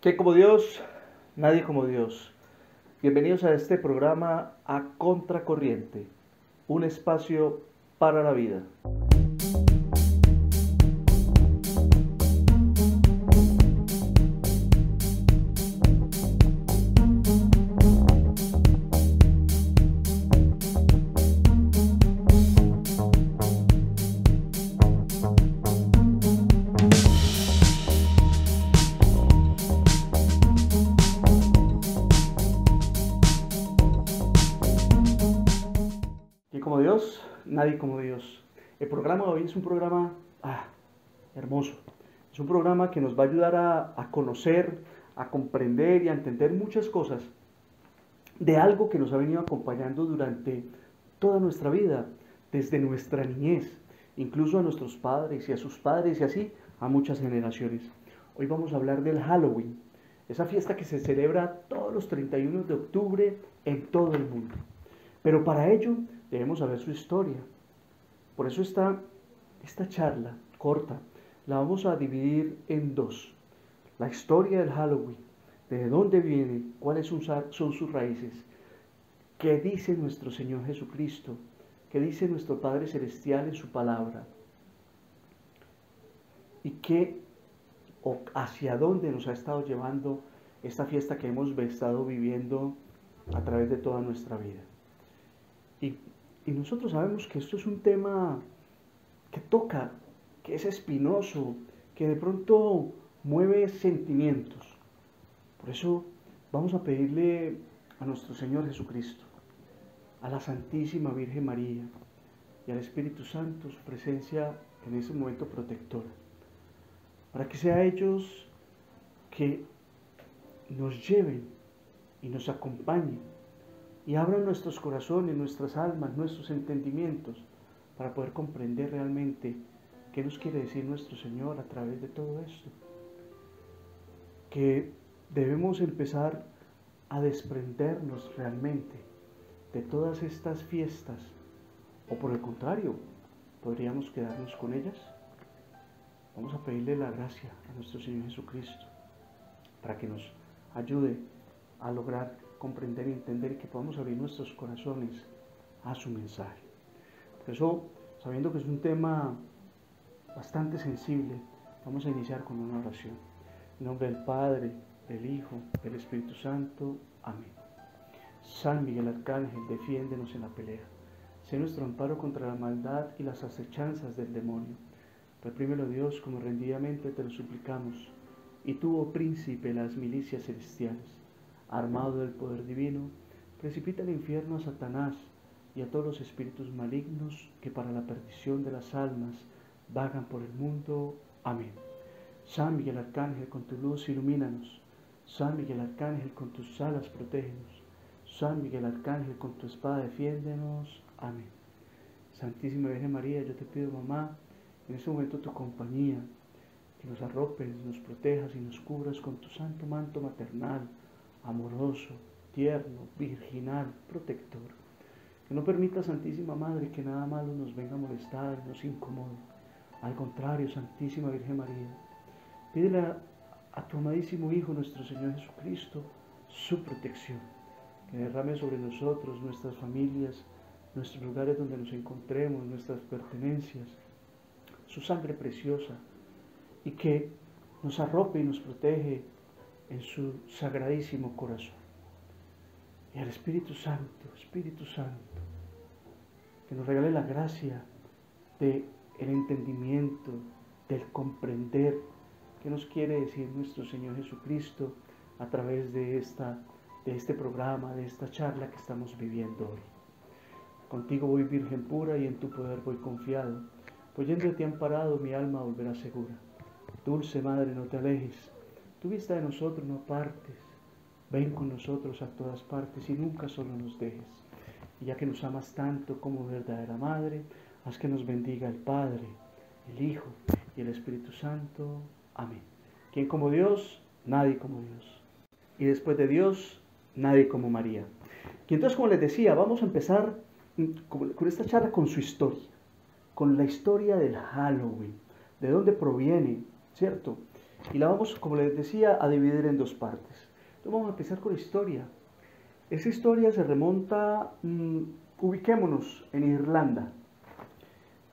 ¿Quién como Dios? Nadie como Dios. Bienvenidos a este programa A Contracorriente, un espacio para la vida. ¿Quién como Dios? Nadie como Dios. El programa de hoy es un programa hermoso. Es un programa que nos va a ayudar a conocer, a comprender y a entender muchas cosas de algo que nos ha venido acompañando durante toda nuestra vida, desde nuestra niñez, incluso a nuestros padres y a sus padres y así a muchas generaciones. Hoy vamos a hablar del Halloween, esa fiesta que se celebra todos los 31 de octubre en todo el mundo. Pero para ello debemos saber su historia. Por eso esta charla corta la vamos a dividir en dos. La historia del Halloween, de dónde viene, cuáles son sus raíces, qué dice nuestro Señor Jesucristo, qué dice nuestro Padre Celestial en su palabra, y qué o hacia dónde nos ha estado llevando esta fiesta que hemos estado viviendo a través de toda nuestra vida. Y, y nosotros sabemos que esto es un tema que toca, que es espinoso, que de pronto mueve sentimientos. Por eso vamos a pedirle a nuestro Señor Jesucristo, a la Santísima Virgen María y al Espíritu Santo su presencia en ese momento protectora, para que sea ellos que nos lleven y nos acompañen y abran nuestros corazones, nuestras almas, nuestros entendimientos para poder comprender realmente qué nos quiere decir nuestro Señor a través de todo esto. Que debemos empezar a desprendernos realmente de todas estas fiestas, o por el contrario, podríamos quedarnos con ellas. Vamos a pedirle la gracia a nuestro Señor Jesucristo para que nos ayude a lograr comprender y entender y que podamos abrir nuestros corazones a su mensaje. Por eso, sabiendo que es un tema bastante sensible, vamos a iniciar con una oración. En nombre del Padre, del Hijo, del Espíritu Santo. Amén. San Miguel Arcángel, defiéndenos en la pelea. Sé nuestro amparo contra la maldad y las acechanzas del demonio. Reprímelo, Dios, como rendidamente te lo suplicamos. Y tú, oh príncipe de las milicias celestiales, armado del poder divino, precipita al infierno a Satanás y a todos los espíritus malignos que para la perdición de las almas vagan por el mundo. Amén. San Miguel Arcángel, con tu luz ilumínanos. San Miguel Arcángel, con tus alas protégenos. San Miguel Arcángel, con tu espada defiéndenos. Amén. Santísima Virgen María, yo te pido, mamá, en este momento tu compañía, que nos arropes, nos protejas y nos cubras con tu santo manto maternal, amoroso, tierno, virginal, protector. Que no permita, Santísima Madre, que nada malo nos venga a molestar, nos incomode. Al contrario, Santísima Virgen María, pídele a tu amadísimo Hijo, nuestro Señor Jesucristo, su protección, que derrame sobre nosotros, nuestras familias, nuestros lugares donde nos encontremos, nuestras pertenencias, su sangre preciosa, y que nos arrope y nos protege en su sagradísimo corazón. Y al Espíritu Santo, que nos regale la gracia del entendimiento, del comprender qué nos quiere decir nuestro Señor Jesucristo a través de este programa, de esta charla que estamos viviendo hoy. Contigo voy, Virgen pura, y en tu poder voy confiado, pues yéndote amparado mi alma volverá segura. Dulce Madre, no te alejes, tu vista de nosotros no apartes, ven con nosotros a todas partes y nunca solo nos dejes. Y ya que nos amas tanto como verdadera Madre, haz que nos bendiga el Padre, el Hijo y el Espíritu Santo. Amén. ¿Quién como Dios? Nadie como Dios. Y después de Dios, nadie como María. Y entonces, como les decía, vamos a empezar con esta charla con su historia, con la historia del Halloween, de dónde proviene, ¿cierto? y la vamos, como les decía, a dividir en dos partes. Entonces vamos a empezar con la historia. Esa historia se remonta, ubiquémonos en Irlanda.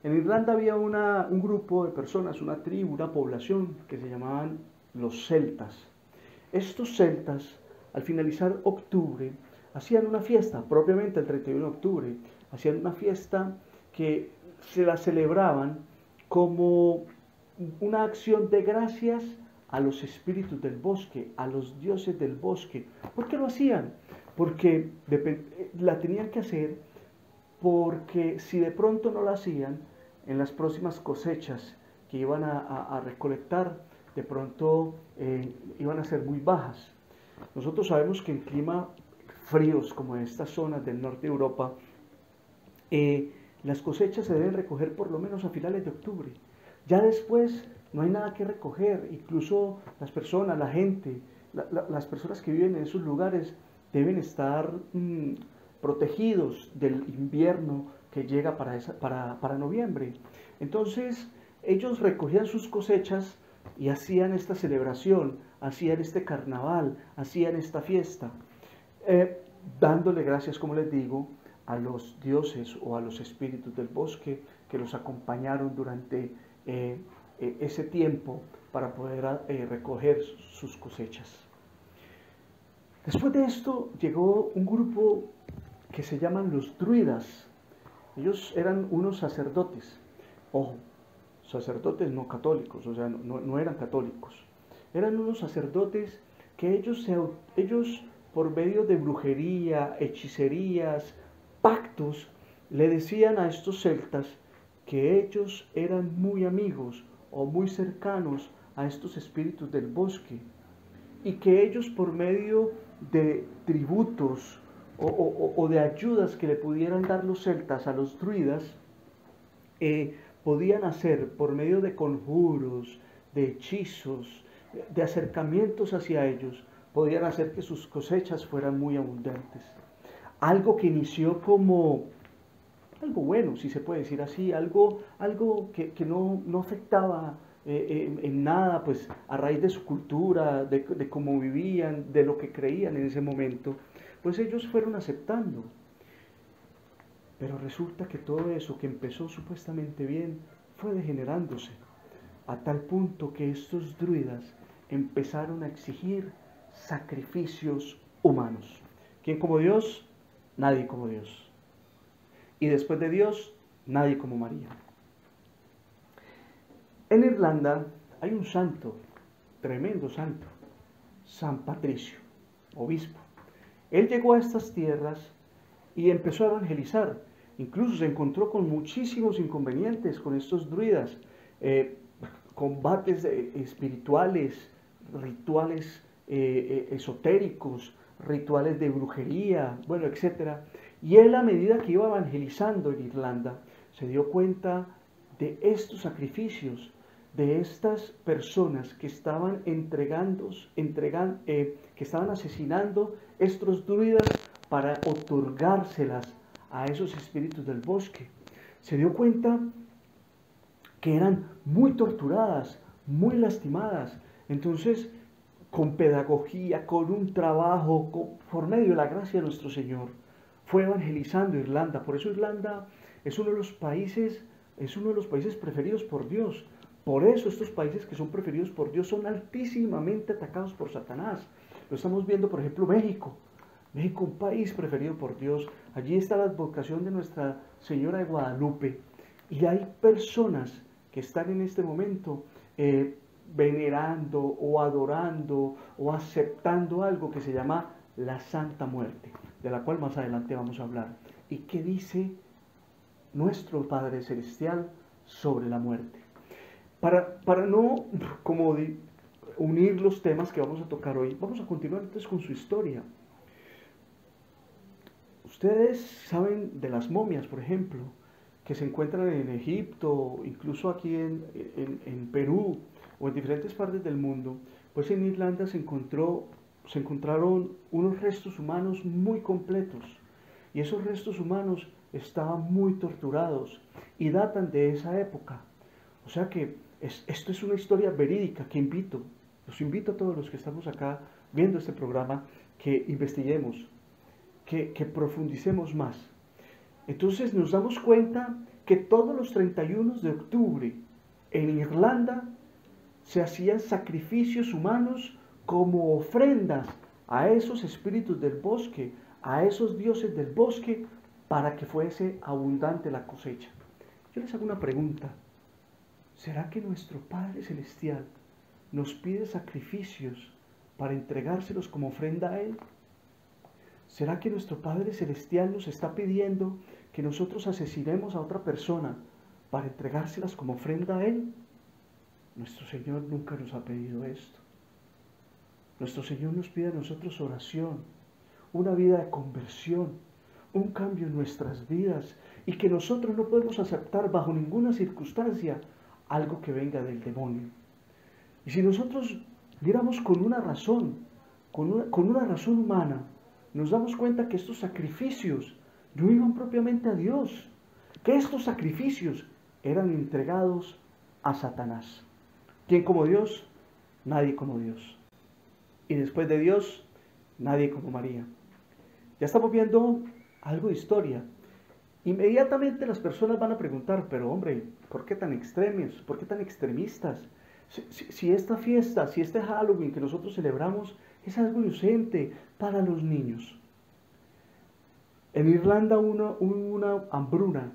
En Irlanda había un grupo de personas, una tribu, una población que se llamaban los celtas. Estos celtas, al finalizar octubre, hacían una fiesta, propiamente el 31 de octubre, hacían una fiesta que se la celebraban como una acción de gracias a los espíritus del bosque, a los dioses del bosque. ¿Por qué lo hacían? Porque la tenían que hacer porque si de pronto no la hacían, en las próximas cosechas que iban a recolectar, de pronto iban a ser muy bajas. Nosotros sabemos que en climas fríos como estas zonas del norte de Europa, las cosechas se deben recoger por lo menos a finales de octubre. Ya después no hay nada que recoger, incluso las personas, la gente, las personas que viven en esos lugares deben estar protegidos del invierno que llega para noviembre. Entonces ellos recogían sus cosechas y hacían esta celebración, hacían este carnaval, hacían esta fiesta, dándole gracias, como les digo, a los dioses o a los espíritus del bosque que los acompañaron durante ese tiempo para poder recoger sus cosechas. Después de esto llegó un grupo que se llaman los druidas. Ellos eran unos sacerdotes, ojo, sacerdotes no católicos, o sea, no eran católicos. Eran unos sacerdotes que ellos por medio de brujería, hechicerías, pactos, le decían a estos celtas que ellos eran muy amigos o muy cercanos a estos espíritus del bosque y que ellos por medio de tributos o de ayudas que le pudieran dar los celtas a los druidas, podían hacer por medio de conjuros, de hechizos, de acercamientos hacia ellos, podían hacer que sus cosechas fueran muy abundantes. Algo que inició como algo bueno, si se puede decir así, algo que no afectaba en nada, pues a raíz de su cultura, de cómo vivían, de lo que creían en ese momento, pues ellos fueron aceptando. Pero resulta que todo eso que empezó supuestamente bien fue degenerándose, a tal punto que estos druidas empezaron a exigir sacrificios humanos. ¿Quién como Dios? Nadie como Dios. Y después de Dios, nadie como María. En Irlanda hay un santo, tremendo santo, San Patricio, obispo. Él llegó a estas tierras y empezó a evangelizar. Incluso se encontró con muchísimos inconvenientes con estos druidas, combates espirituales, rituales esotéricos, rituales de brujería, bueno, etc. Y él, a medida que iba evangelizando en Irlanda, se dio cuenta de estos sacrificios, de estas personas que estaban que estaban asesinando estos druidas para otorgárselas a esos espíritus del bosque. Se dio cuenta que eran muy torturadas, muy lastimadas. Entonces, con pedagogía, con un trabajo, por medio de la gracia de nuestro Señor, fue evangelizando Irlanda. Por eso Irlanda es uno de los países preferidos por Dios. Por eso estos países que son preferidos por Dios son altísimamente atacados por Satanás. Lo estamos viendo, por ejemplo, México. México, un país preferido por Dios. Allí está la advocación de Nuestra Señora de Guadalupe. Y hay personas que están en este momento venerando o adorando o aceptando algo que se llama la Santa Muerte, de la cual más adelante vamos a hablar. ¿Y qué dice nuestro Padre Celestial sobre la muerte? Para no unir los temas que vamos a tocar hoy, vamos a continuar entonces con su historia. Ustedes saben de las momias, por ejemplo, que se encuentran en Egipto, incluso aquí en Perú o en diferentes partes del mundo. Pues en Irlanda se encontraron unos restos humanos muy completos, y esos restos humanos estaban muy torturados y datan de esa época. O sea que esto es una historia verídica que invito Los invito a todos los que estamos acá viendo este programa que investiguemos, que profundicemos más. Entonces nos damos cuenta que todos los 31 de octubre en Irlanda se hacían sacrificios humanos como ofrendas a esos espíritus del bosque, a esos dioses del bosque, para que fuese abundante la cosecha. Yo les hago una pregunta. ¿Será que nuestro Padre Celestial nos pide sacrificios para entregárselos como ofrenda a Él? ¿Será que nuestro Padre Celestial nos está pidiendo que nosotros asesinemos a otra persona para entregárselas como ofrenda a Él? Nuestro Señor nunca nos ha pedido esto. Nuestro Señor nos pide a nosotros oración, una vida de conversión, un cambio en nuestras vidas, y que nosotros no podemos aceptar bajo ninguna circunstancia algo que venga del demonio. Y si nosotros miramos con una razón, con una razón humana, nos damos cuenta que estos sacrificios no iban propiamente a Dios, que estos sacrificios eran entregados a Satanás. ¿Quién como Dios? Nadie como Dios. Y después de Dios, nadie como María. Ya estamos viendo algo de historia. Inmediatamente las personas van a preguntar, pero hombre, ¿por qué tan extremos? ¿Por qué tan extremistas? Si esta fiesta, si este Halloween que nosotros celebramos es algo inocente para los niños. En Irlanda hubo una hambruna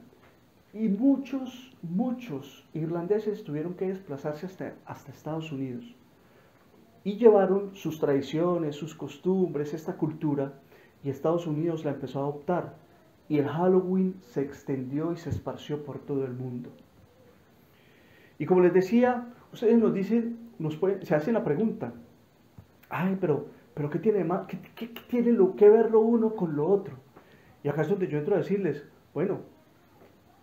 y muchos irlandeses tuvieron que desplazarse hasta Estados Unidos. Y llevaron sus tradiciones, sus costumbres, esta cultura, y Estados Unidos la empezó a adoptar. Y el Halloween se extendió y se esparció por todo el mundo. Y como les decía, ustedes nos dicen, se hacen la pregunta, ay, pero ¿qué tiene más? ¿Qué tiene que ver lo uno con lo otro? Y acá es donde yo entro a decirles, bueno,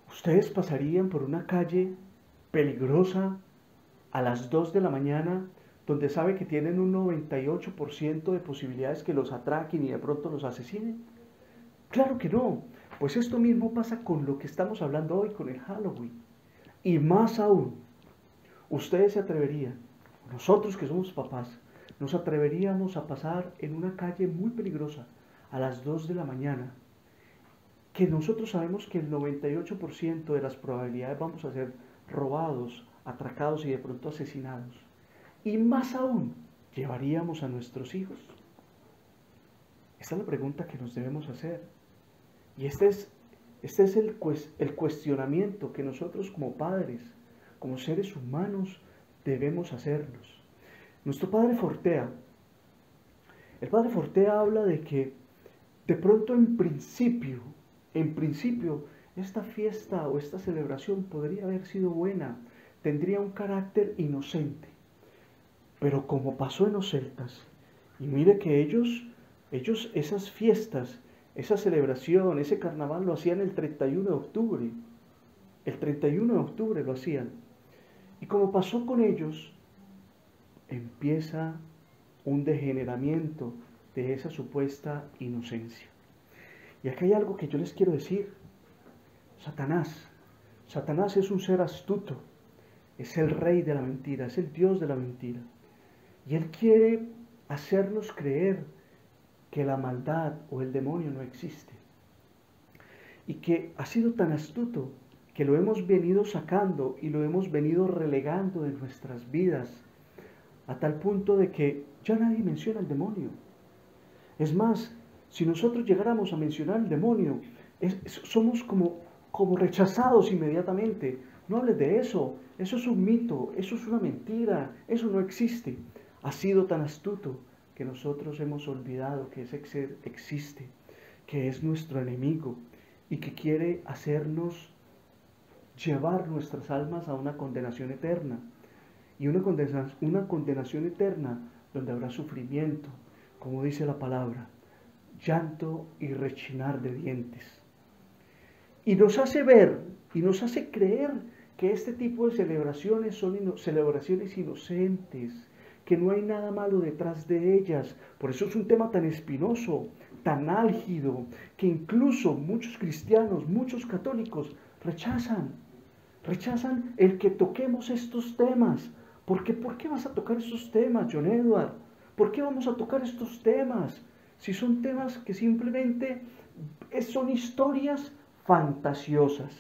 ustedes pasarían por una calle peligrosa a las 2 de la mañana, donde sabe que tienen un 98% de posibilidades que los atraquen y de pronto los asesinen. Claro que no. Pues esto mismo pasa con lo que estamos hablando hoy, con el Halloween. Y más aún, ustedes se atreverían, nosotros que somos papás, nos atreveríamos a pasar en una calle muy peligrosa a las 2 de la mañana, que nosotros sabemos que el 98% de las probabilidades vamos a ser robados, atracados y de pronto asesinados. Y más aún, ¿llevaríamos a nuestros hijos? Esta es la pregunta que nos debemos hacer. Y este es el cuestionamiento que nosotros como padres, como seres humanos, debemos hacernos. Nuestro padre Fortea, el padre Fortea habla de que de pronto en principio, esta fiesta o esta celebración podría haber sido buena, tendría un carácter inocente. Pero como pasó en los celtas, y mire que ellos esas fiestas, esa celebración, ese carnaval lo hacían el 31 de octubre. El 31 de octubre lo hacían. Y como pasó con ellos, empieza un degeneramiento de esa supuesta inocencia. Y acá hay algo que yo les quiero decir. Satanás es un ser astuto, es el rey de la mentira, es el Dios de la mentira. Y él quiere hacernos creer que la maldad o el demonio no existe. Y que ha sido tan astuto que lo hemos venido sacando y lo hemos venido relegando de nuestras vidas, a tal punto de que ya nadie menciona al demonio. Es más, si nosotros llegáramos a mencionar al demonio, somos como rechazados inmediatamente. No hables de eso, eso es un mito, eso es una mentira, eso no existe. Ha sido tan astuto que nosotros hemos olvidado que ese ser existe, que es nuestro enemigo y que quiere hacernos llevar nuestras almas a una condenación eterna. Y una condenación eterna donde habrá sufrimiento, como dice la palabra, llanto y rechinar de dientes. Y nos hace ver y nos hace creer que este tipo de celebraciones son celebraciones inocentes, que no hay nada malo detrás de ellas. Por eso es un tema tan espinoso, tan álgido, que incluso muchos cristianos, muchos católicos rechazan el que toquemos estos temas, ¿Por qué vas a tocar estos temas, John Edward? ¿Por qué vamos a tocar estos temas? Si son temas que simplemente son historias fantasiosas.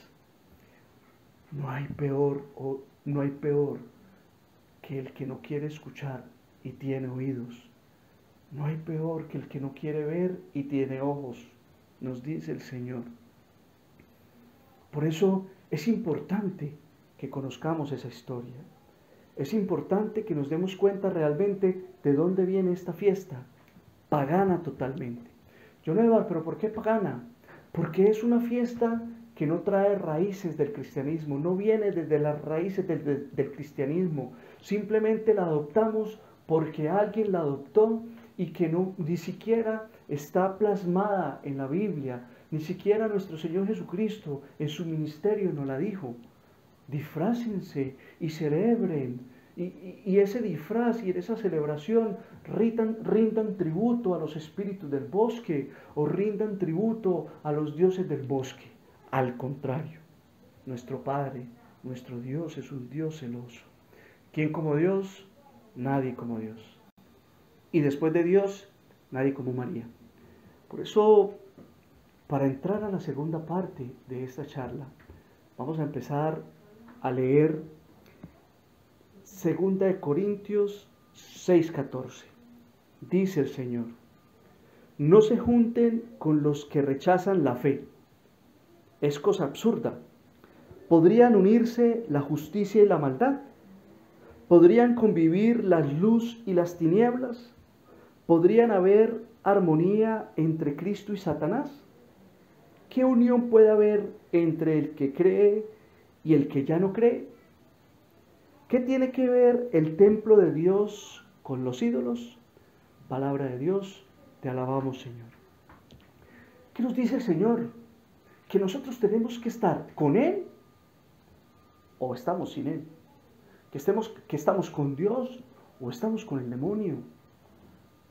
No hay peor que el que no quiere escuchar y tiene oídos. No hay peor que el que no quiere ver y tiene ojos, nos dice el Señor. Por eso es importante que conozcamos esa historia. Es importante que nos demos cuenta realmente de dónde viene esta fiesta, pagana totalmente. John Edward, ¿pero por qué pagana? Porque es una fiesta que no trae raíces del cristianismo, no viene desde las raíces del cristianismo, simplemente la adoptamos porque alguien la adoptó y que ni siquiera está plasmada en la Biblia, ni siquiera nuestro Señor Jesucristo en su ministerio nos la dijo. Disfrácense y celebren, y ese disfraz y esa celebración rindan tributo a los espíritus del bosque o rindan tributo a los dioses del bosque. Al contrario, nuestro Padre, nuestro Dios es un Dios celoso. ¿Quién como Dios? Nadie como Dios. Y después de Dios, nadie como María. Por eso, para entrar a la segunda parte de esta charla, vamos a empezar a leer 2 Corintios 6:14. Dice el Señor: no se junten con los que rechazan la fe. Es cosa absurda. ¿Podrían unirse la justicia y la maldad? ¿Podrían convivir la luz y las tinieblas? ¿Podrían haber armonía entre Cristo y Satanás? ¿Qué unión puede haber entre el que cree y el que ya no cree? ¿Qué tiene que ver el templo de Dios con los ídolos? Palabra de Dios, te alabamos, Señor. ¿Qué nos dice el Señor? Que nosotros tenemos que estar con Él o estamos sin Él. Que estamos con Dios o estamos con el demonio.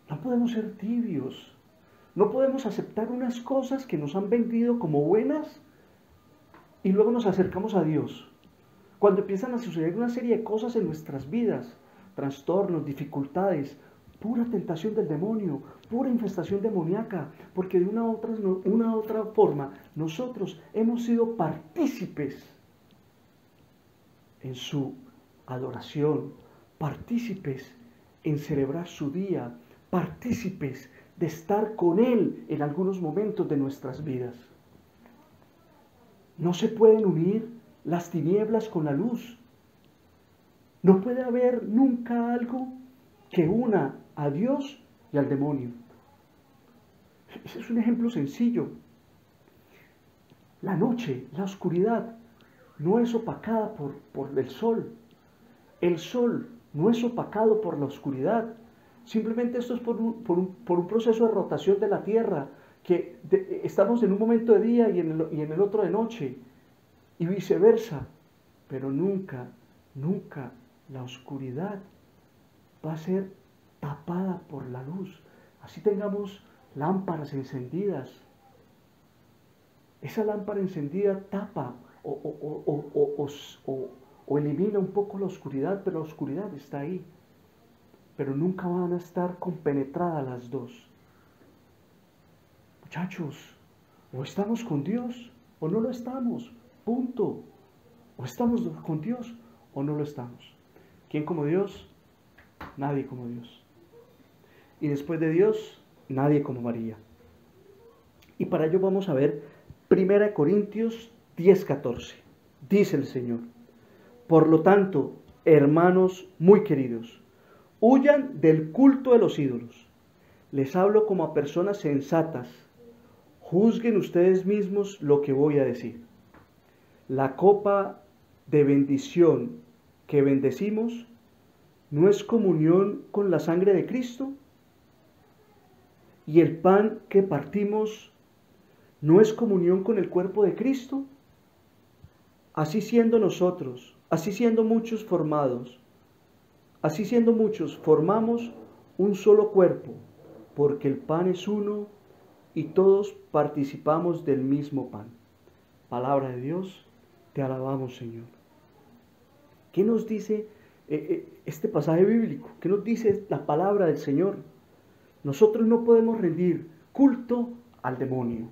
No podemos ser tibios. No podemos aceptar unas cosas que nos han vendido como buenas y luego nos acercamos a Dios. Cuando empiezan a suceder una serie de cosas en nuestras vidas, trastornos, dificultades, pura tentación del demonio, pura infestación demoníaca, porque de una u otra forma nosotros hemos sido partícipes en su adoración, partícipes en celebrar su día, partícipes de estar con Él en algunos momentos de nuestras vidas. No se pueden unir las tinieblas con la luz. No puede haber nunca algo que una a Dios y al demonio. Ese es un ejemplo sencillo. La noche, la oscuridad, no es opacada por el sol. El sol no es opacado por la oscuridad. Simplemente esto es por un proceso de rotación de la Tierra, que estamos en un momento de día y en el otro de noche, y viceversa. Pero nunca, nunca la oscuridad va a ser tapada por la luz. Así tengamos lámparas encendidas. Esa lámpara encendida tapa o elimina un poco la oscuridad, pero la oscuridad está ahí. Pero nunca van a estar compenetradas las dos. Muchachos, o estamos con Dios o no lo estamos. Punto. O estamos con Dios o no lo estamos. ¿Quién como Dios? Nadie como Dios. Y después de Dios, nadie como María. Y para ello vamos a ver 1 Corintios 10:14. Dice el Señor: por lo tanto, hermanos muy queridos, huyan del culto de los ídolos. Les hablo como a personas sensatas. Juzguen ustedes mismos lo que voy a decir. La copa de bendición que bendecimos, ¿no es comunión con la sangre de Cristo? Y el pan que partimos, ¿no es comunión con el cuerpo de Cristo? Así siendo muchos, formamos un solo cuerpo, porque el pan es uno y todos participamos del mismo pan. Palabra de Dios, te alabamos, Señor. ¿Qué nos dice este pasaje bíblico? ¿Qué nos dice la palabra del Señor? Nosotros no podemos rendir culto al demonio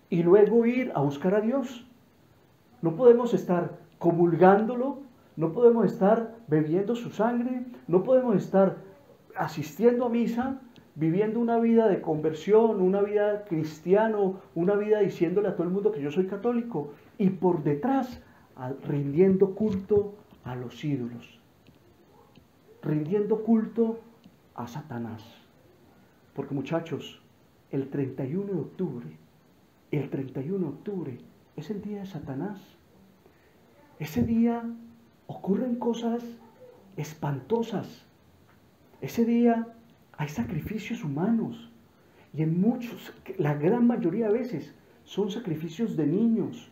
y luego ir a buscar a Dios. No podemos estar comulgándolo, no podemos estar bebiendo su sangre, no podemos estar asistiendo a misa, viviendo una vida de conversión, una vida cristiano, una vida diciéndole a todo el mundo que yo soy católico y por detrás rindiendo culto a los ídolos, rindiendo culto a Satanás. Porque muchachos, el 31 de octubre, el 31 de octubre es el día de Satanás. Ese día ocurren cosas espantosas. Ese día hay sacrificios humanos y en muchos, la gran mayoría de veces, son sacrificios de niños.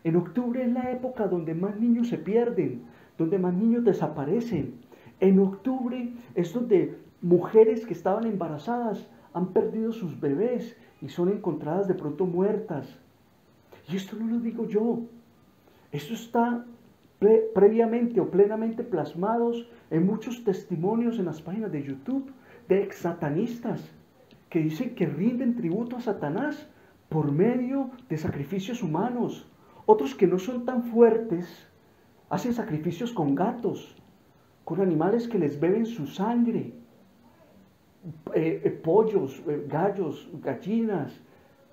En octubre es la época donde más niños se pierden, donde más niños desaparecen. En octubre es donde mujeres que estaban embarazadas han perdido sus bebés y son encontradas de pronto muertas. Y esto no lo digo yo. Esto está previamente o plenamente plasmados en muchos testimonios en las páginas de YouTube de ex-satanistas que dicen que rinden tributo a Satanás por medio de sacrificios humanos. Otros que no son tan fuertes hacen sacrificios con gatos, con animales que les beben su sangre, pollos, gallos, gallinas,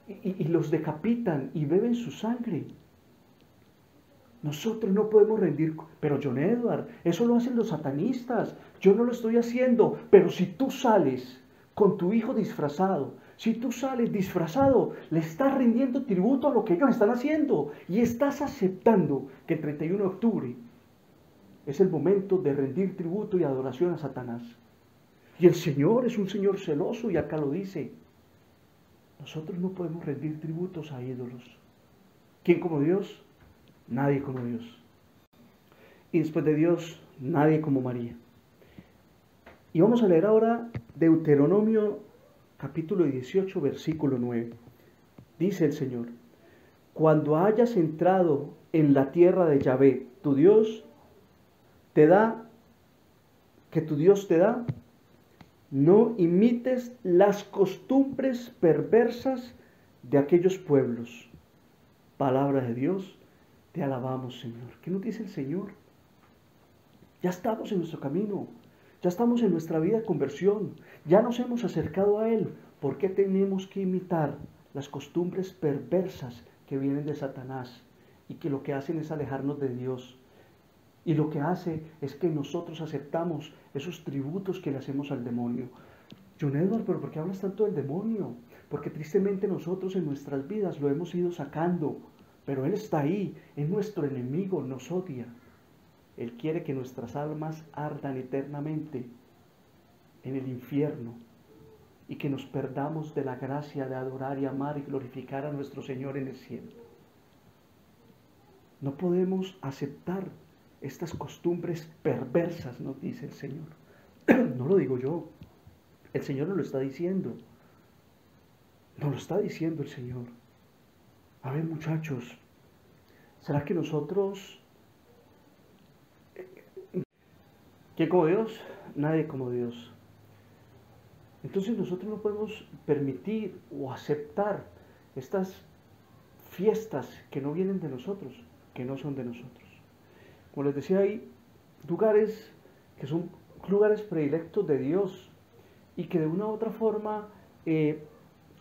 y los decapitan y beben su sangre. Nosotros no podemos rendir, pero John Edward, eso lo hacen los satanistas, yo no lo estoy haciendo, pero si tú sales con tu hijo disfrazado, si tú sales disfrazado, le estás rindiendo tributo a lo que ellos están haciendo y estás aceptando que el 31 de octubre es el momento de rendir tributo y adoración a Satanás. Y el Señor es un Señor celoso y acá lo dice. Nosotros no podemos rendir tributos a ídolos. ¿Quién como Dios? Nadie como Dios. Y después de Dios, nadie como María. Y vamos a leer ahora Deuteronomio capítulo 18, versículo 9. Dice el Señor: cuando hayas entrado en la tierra de Yahvé, tu Dios, te da, no imites las costumbres perversas de aquellos pueblos. Palabra de Dios, te alabamos, Señor. ¿Qué nos dice el Señor? Ya estamos en nuestro camino, ya estamos en nuestra vida de conversión, ya nos hemos acercado a Él. ¿Por qué tenemos que imitar las costumbres perversas que vienen de Satanás y que lo que hacen es alejarnos de Dios? Y lo que hace es que nosotros aceptamos esos tributos que le hacemos al demonio. John Edward, ¿pero por qué hablas tanto del demonio? Porque tristemente nosotros en nuestras vidas lo hemos ido sacando, pero Él está ahí, es nuestro enemigo, nos odia. Él quiere que nuestras almas ardan eternamente en el infierno y que nos perdamos de la gracia de adorar y amar y glorificar a nuestro Señor en el cielo. No podemos aceptar estas costumbres perversas, nos dice el Señor. No lo digo yo, el Señor nos lo está diciendo. Nos lo está diciendo el Señor. A ver, muchachos, ¿será que nosotros... ¿Quién como Dios? Nadie como Dios. Entonces nosotros no podemos permitir o aceptar estas fiestas que no vienen de nosotros, que no son de nosotros. Como les decía, hay lugares que son lugares predilectos de Dios y que de una u otra forma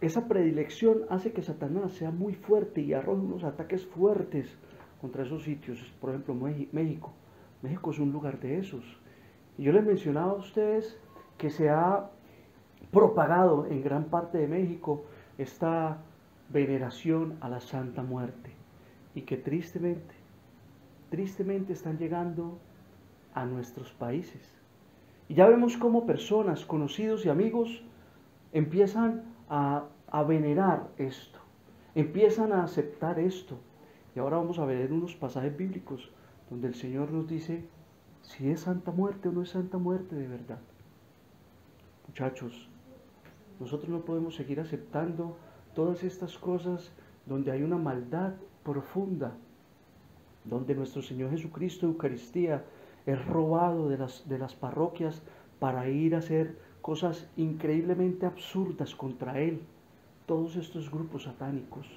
esa predilección hace que Satanás sea muy fuerte y arroje unos ataques fuertes contra esos sitios. Por ejemplo, México. México es un lugar de esos. Y yo les mencionaba a ustedes que se ha propagado en gran parte de México esta veneración a la Santa Muerte y que tristemente están llegando a nuestros países. Y ya vemos cómo personas, conocidos y amigos empiezan a venerar esto, empiezan a aceptar esto. Y ahora vamos a ver unos pasajes bíblicos donde el Señor nos dice si es Santa Muerte o no es Santa Muerte de verdad. Muchachos, nosotros no podemos seguir aceptando todas estas cosas donde hay una maldad profunda, donde nuestro Señor Jesucristo, Eucaristía, es robado de las parroquias para ir a hacer cosas increíblemente absurdas contra él. Todos estos grupos satánicos.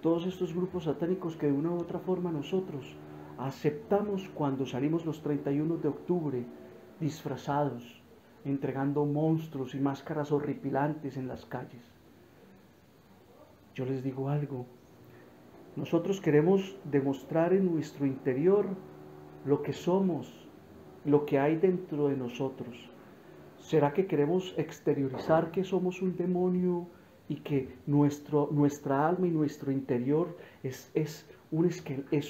Todos estos grupos satánicos que de una u otra forma nosotros aceptamos cuando salimos los 31 de octubre disfrazados, entregando monstruos y máscaras horripilantes en las calles. Yo les digo algo, nosotros queremos demostrar en nuestro interior lo que somos, lo que hay dentro de nosotros. ¿Será que queremos exteriorizar que somos un demonio y que nuestra alma y nuestro interior es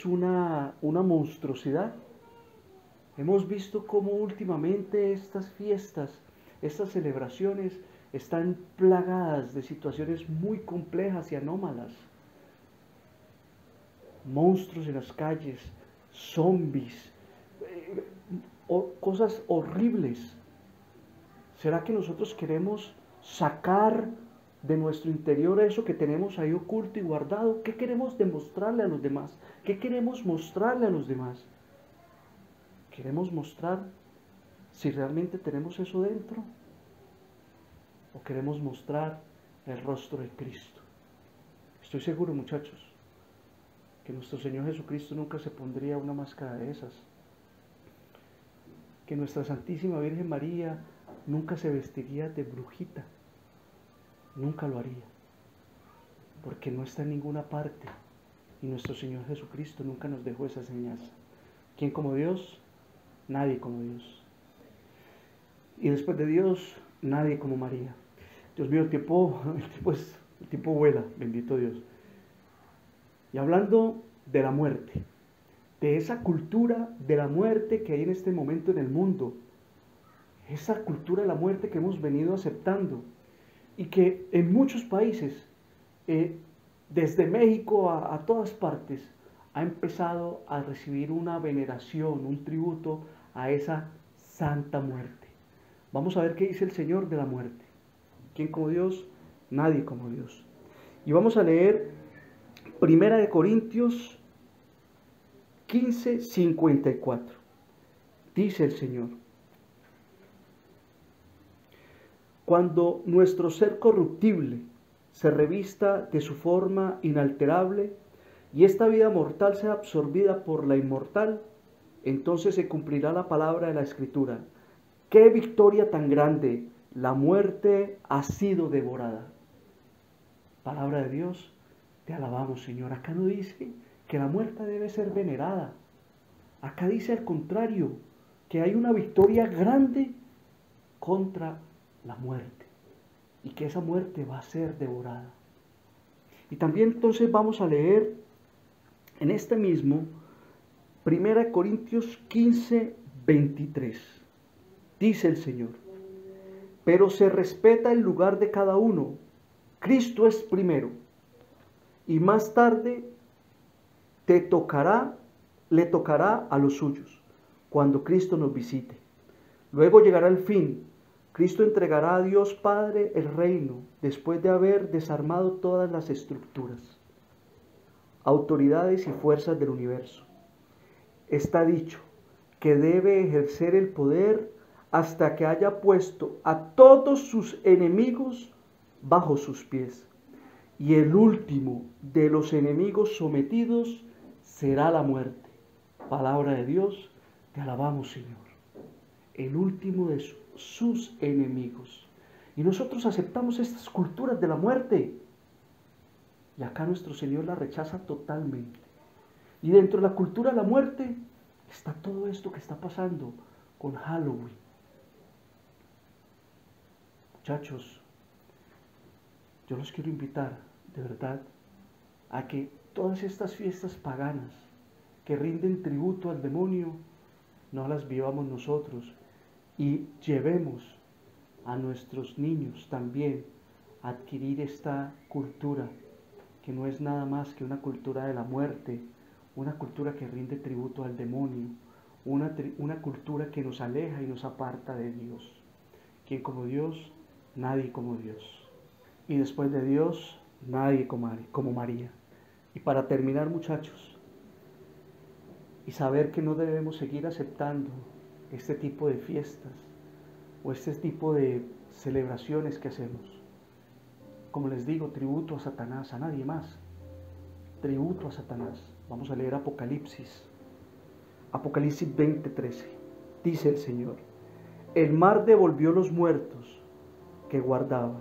una monstruosidad? Hemos visto cómo últimamente estas fiestas, estas celebraciones están plagadas de situaciones muy complejas y anómalas. Monstruos en las calles, zombies, cosas horribles. ¿Será que nosotros queremos sacar de nuestro interior eso que tenemos ahí oculto y guardado? ¿Qué queremos demostrarle a los demás? ¿Qué queremos mostrarle a los demás? ¿Queremos mostrar si realmente tenemos eso dentro? ¿O queremos mostrar el rostro de Cristo? Estoy seguro, muchachos, que nuestro Señor Jesucristo nunca se pondría una máscara de esas. Que nuestra Santísima Virgen María nunca se vestiría de brujita. Nunca lo haría. Porque no está en ninguna parte. Y nuestro Señor Jesucristo nunca nos dejó esa enseñanza. ¿Quién como Dios? Nadie como Dios. Y después de Dios, nadie como María. Dios mío, el tiempo vuela, bendito Dios. Y hablando de la muerte, de esa cultura de la muerte que hay en este momento en el mundo, esa cultura de la muerte que hemos venido aceptando y que en muchos países, desde México a todas partes, ha empezado a recibir una veneración, un tributo a esa santa muerte. Vamos a ver qué dice el Señor de la muerte. ¿Quién como Dios? Nadie como Dios. Y vamos a leer 1 Corintios 15:54. Dice el Señor: cuando nuestro ser corruptible se revista de su forma inalterable y esta vida mortal sea absorbida por la inmortal, entonces se cumplirá la palabra de la Escritura: ¡qué victoria tan grande! La muerte ha sido devorada. Palabra de Dios, te alabamos, Señor. Acá no dice que la muerte debe ser venerada. Acá dice al contrario, que hay una victoria grande contra la muerte y que esa muerte va a ser devorada. Y también entonces vamos a leer en este mismo 1 Corintios 15:23. Dice el Señor: pero se respeta el lugar de cada uno. Cristo es primero, y más tarde le tocará a los suyos, cuando Cristo nos visite. Luego llegará el fin. Cristo entregará a Dios Padre el reino, después de haber desarmado todas las estructuras, autoridades y fuerzas del universo. Está dicho que debe ejercer el poder hasta que haya puesto a todos sus enemigos bajo sus pies. Y el último de los enemigos sometidos será la muerte. Palabra de Dios, te alabamos, Señor. El último de sus enemigos. Y nosotros aceptamos estas culturas de la muerte. Y acá nuestro Señor la rechaza totalmente. Y dentro de la cultura de la muerte está todo esto que está pasando con Halloween. Muchachos, yo los quiero invitar, de verdad, a que todas estas fiestas paganas que rinden tributo al demonio, no las vivamos nosotros y llevemos a nuestros niños también a adquirir esta cultura, que no es nada más que una cultura de la muerte, una cultura que rinde tributo al demonio, una cultura que nos aleja y nos aparta de Dios. ¿Quién como Dios? Nadie como Dios. Y después de Dios, nadie como María. Y para terminar, muchachos, y saber que no debemos seguir aceptando este tipo de fiestas o este tipo de celebraciones que hacemos. Como les digo, tributo a Satanás, a nadie más. Tributo a Satanás. Vamos a leer Apocalipsis. Apocalipsis 20:13. Dice el Señor: el mar devolvió los muertos que guardaba,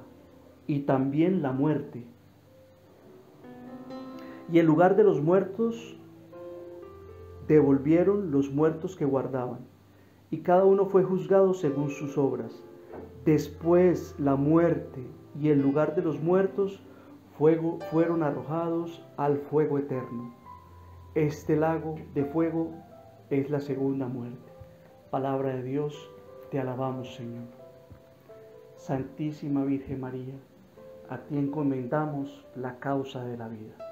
y también la muerte. Y en lugar de los muertos, devolvieron los muertos que guardaban, y cada uno fue juzgado según sus obras. Después la muerte y el lugar de los muertos fueron arrojados al fuego eterno. Este lago de fuego es la segunda muerte. Palabra de Dios, te alabamos, Señor. Santísima Virgen María, a ti encomendamos la causa de la vida.